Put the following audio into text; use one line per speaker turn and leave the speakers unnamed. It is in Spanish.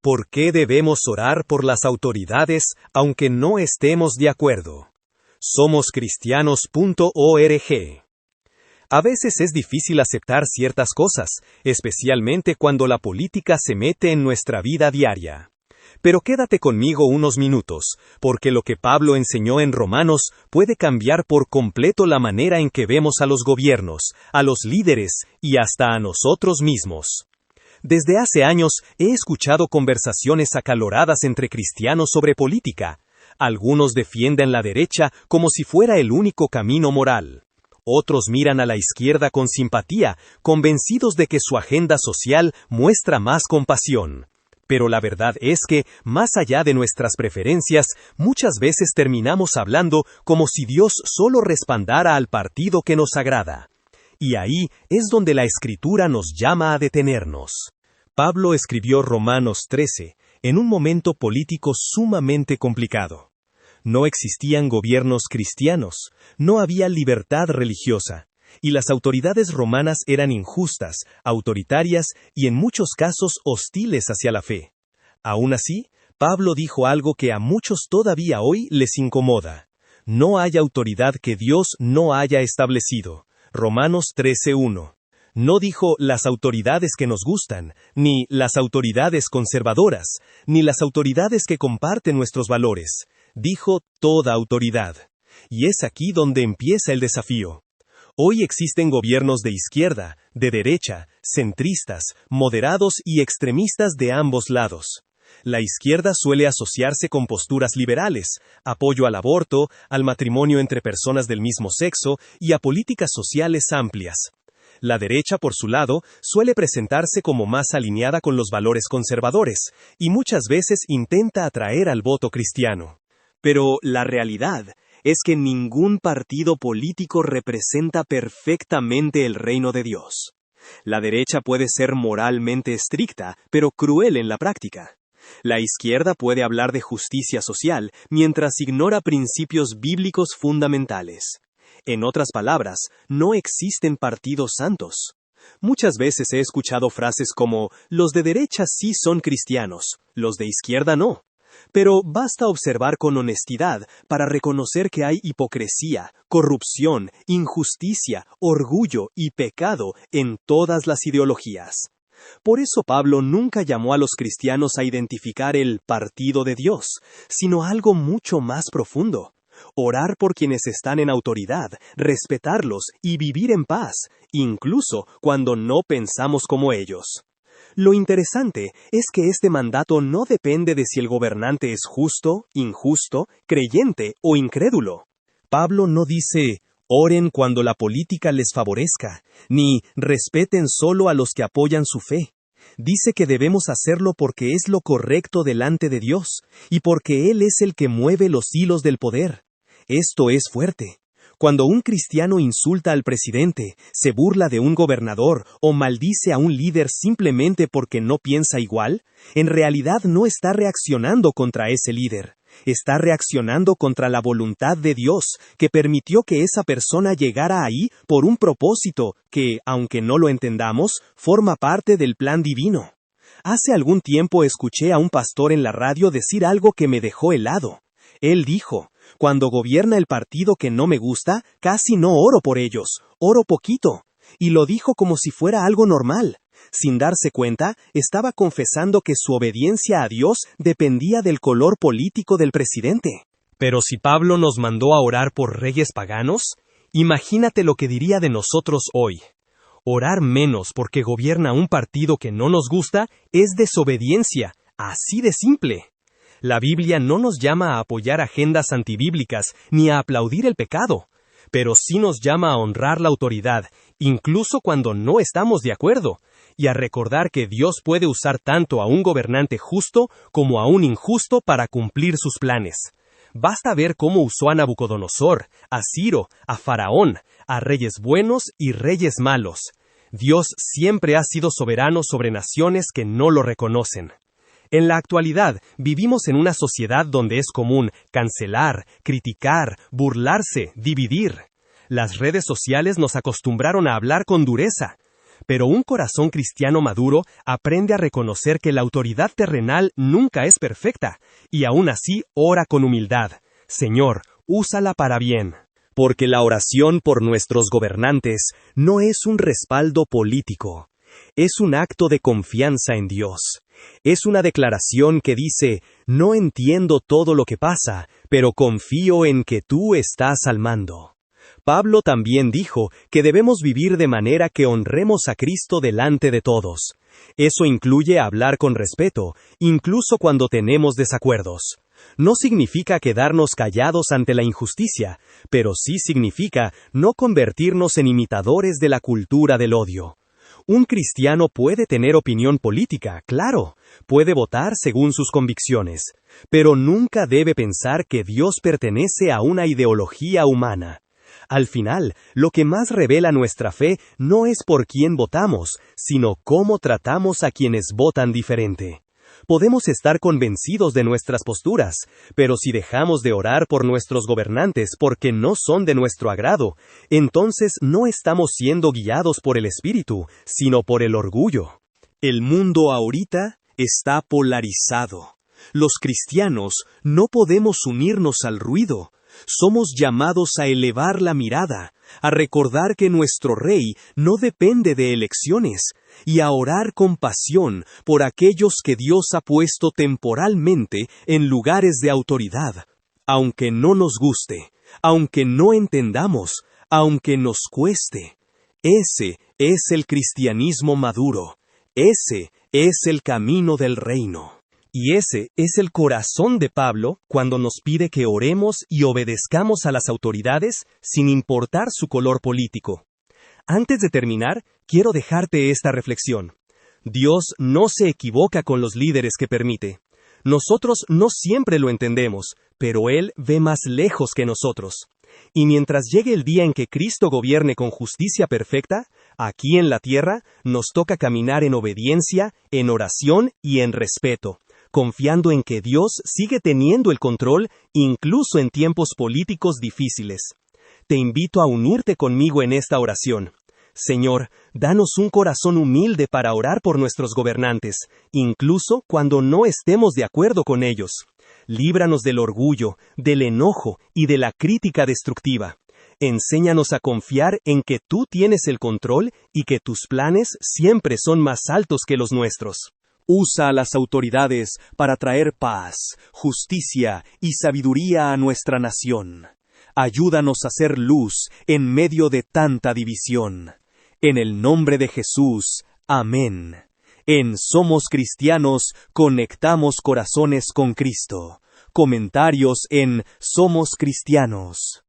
¿Por qué debemos orar por las autoridades aunque no estemos de acuerdo? Somoscristianos.org. A veces es difícil aceptar ciertas cosas, especialmente cuando la política se mete en nuestra vida diaria. Pero quédate conmigo unos minutos, porque lo que Pablo enseñó en Romanos puede cambiar por completo la manera en que vemos a los gobiernos, a los líderes y hasta a nosotros mismos. Desde hace años he escuchado conversaciones acaloradas entre cristianos sobre política. Algunos defienden la derecha como si fuera el único camino moral. Otros miran a la izquierda con simpatía, convencidos de que su agenda social muestra más compasión. Pero la verdad es que, más allá de nuestras preferencias, muchas veces terminamos hablando como si Dios solo respaldara al partido que nos agrada. Y ahí es donde la Escritura nos llama a detenernos. Pablo escribió Romanos 13, en un momento político sumamente complicado. No existían gobiernos cristianos, no había libertad religiosa, y las autoridades romanas eran injustas, autoritarias y en muchos casos hostiles hacia la fe. Aún así, Pablo dijo algo que a muchos todavía hoy les incomoda. No hay autoridad que Dios no haya establecido. Romanos 13:1. No dijo las autoridades que nos gustan, ni las autoridades conservadoras, ni las autoridades que comparten nuestros valores. Dijo toda autoridad. Y es aquí donde empieza el desafío. Hoy existen gobiernos de izquierda, de derecha, centristas, moderados y extremistas de ambos lados. La izquierda suele asociarse con posturas liberales, apoyo al aborto, al matrimonio entre personas del mismo sexo y a políticas sociales amplias. La derecha, por su lado, suele presentarse como más alineada con los valores conservadores, y muchas veces intenta atraer al voto cristiano. Pero la realidad es que ningún partido político representa perfectamente el reino de Dios. La derecha puede ser moralmente estricta, pero cruel en la práctica. La izquierda puede hablar de justicia social, mientras ignora principios bíblicos fundamentales. En otras palabras, no existen partidos santos. Muchas veces he escuchado frases como, los de derecha sí son cristianos, los de izquierda no. Pero basta observar con honestidad para reconocer que hay hipocresía, corrupción, injusticia, orgullo y pecado en todas las ideologías. Por eso Pablo nunca llamó a los cristianos a identificar el partido de Dios, sino algo mucho más profundo. Orar por quienes están en autoridad, respetarlos y vivir en paz, incluso cuando no pensamos como ellos. Lo interesante es que este mandato no depende de si el gobernante es justo, injusto, creyente o incrédulo. Pablo no dice, oren cuando la política les favorezca, ni respeten solo a los que apoyan su fe. Dice que debemos hacerlo porque es lo correcto delante de Dios, y porque Él es el que mueve los hilos del poder. Esto es fuerte. Cuando un cristiano insulta al presidente, se burla de un gobernador o maldice a un líder simplemente porque no piensa igual, en realidad no está reaccionando contra ese líder. Está reaccionando contra la voluntad de Dios, que permitió que esa persona llegara ahí por un propósito que, aunque no lo entendamos, forma parte del plan divino. Hace algún tiempo escuché a un pastor en la radio decir algo que me dejó helado. Él dijo, cuando gobierna el partido que no me gusta, casi no oro por ellos, oro poquito. Y lo dijo como si fuera algo normal. Sin darse cuenta, estaba confesando que su obediencia a Dios dependía del color político del presidente. Pero si Pablo nos mandó a orar por reyes paganos, imagínate lo que diría de nosotros hoy. Orar menos porque gobierna un partido que no nos gusta es desobediencia, así de simple. La Biblia no nos llama a apoyar agendas antibíblicas ni a aplaudir el pecado, pero sí nos llama a honrar la autoridad, incluso cuando no estamos de acuerdo, y a recordar que Dios puede usar tanto a un gobernante justo como a un injusto para cumplir sus planes. Basta ver cómo usó a Nabucodonosor, a Ciro, a Faraón, a reyes buenos y reyes malos. Dios siempre ha sido soberano sobre naciones que no lo reconocen. En la actualidad, vivimos en una sociedad donde es común cancelar, criticar, burlarse, dividir. Las redes sociales nos acostumbraron a hablar con dureza.
Pero un corazón cristiano maduro aprende a reconocer que la autoridad terrenal nunca es perfecta, y aún así ora con humildad. Señor, úsala para bien.
Porque la oración por nuestros gobernantes no es un respaldo político. Es un acto de confianza en Dios. Es una declaración que dice, no entiendo todo lo que pasa, pero confío en que tú estás al mando. Pablo también dijo que debemos vivir de manera que honremos a Cristo delante de todos. Eso incluye hablar con respeto, incluso cuando tenemos desacuerdos. No significa quedarnos callados ante la injusticia, pero sí significa no convertirnos en imitadores de la cultura del odio. Un cristiano puede tener opinión política, claro, puede votar según sus convicciones, pero nunca debe pensar que Dios pertenece a una ideología humana. Al final, lo que más revela nuestra fe no es por quién votamos, sino cómo tratamos a quienes votan diferente. Podemos estar convencidos de nuestras posturas, pero si dejamos de orar por nuestros gobernantes porque no son de nuestro agrado, entonces no estamos siendo guiados por el Espíritu, sino por el orgullo. El mundo ahorita está polarizado. Los cristianos no podemos unirnos al ruido. Somos llamados a elevar la mirada, a recordar que nuestro Rey no depende de elecciones, y a orar con pasión por aquellos que Dios ha puesto temporalmente en lugares de autoridad, aunque no nos guste, aunque no entendamos, aunque nos cueste. Ese es el cristianismo maduro, ese es el camino del reino. Y ese es el corazón de Pablo cuando nos pide que oremos y obedezcamos a las autoridades sin importar su color político. Antes de terminar, quiero dejarte esta reflexión. Dios no se equivoca con los líderes que permite. Nosotros no siempre lo entendemos, pero Él ve más lejos que nosotros. Y mientras llegue el día en que Cristo gobierne con justicia perfecta, aquí en la tierra nos toca caminar en obediencia, en oración y en respeto, confiando en que Dios sigue teniendo el control incluso en tiempos políticos difíciles. Te invito a unirte conmigo en esta oración. Señor, danos un corazón humilde para orar por nuestros gobernantes, incluso cuando no estemos de acuerdo con ellos. Líbranos del orgullo, del enojo y de la crítica destructiva. Enséñanos a confiar en que tú tienes el control y que tus planes siempre son más altos que los nuestros. Usa a las autoridades para traer paz, justicia y sabiduría a nuestra nación. Ayúdanos a ser luz en medio de tanta división. En el nombre de Jesús, amén. En Somos Cristianos conectamos corazones con Cristo. Comentarios en Somos Cristianos.